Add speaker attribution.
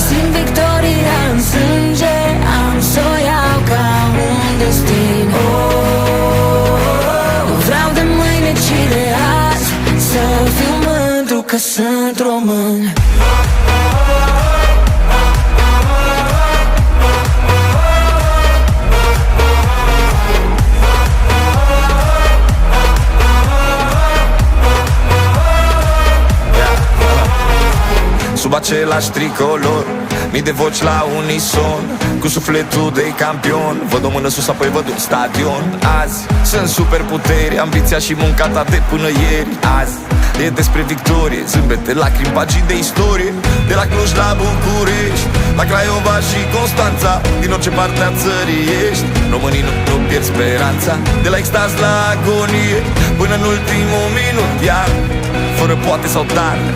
Speaker 1: Simt victoria în sânge, am să o iau ca un destin. Nu vreau de mâine, ci de azi, să fiu mândru că sunt român.
Speaker 2: Sub același tricolor, mii de voci la unison, cu sufletul de campion. Văd o mână sus, apoi văd un stadion. Azi sunt superputeri, ambiția și munca ta de până ieri. Azi e despre victorie, zâmbete, lacrimi, pagini de istorie. De la Cluj la București, la Craiova și Constanța, din orice parte a țării ești. Românii nu pierd speranța, de la extaz la agonie, până în ultimul minut, iar fără poate sau dar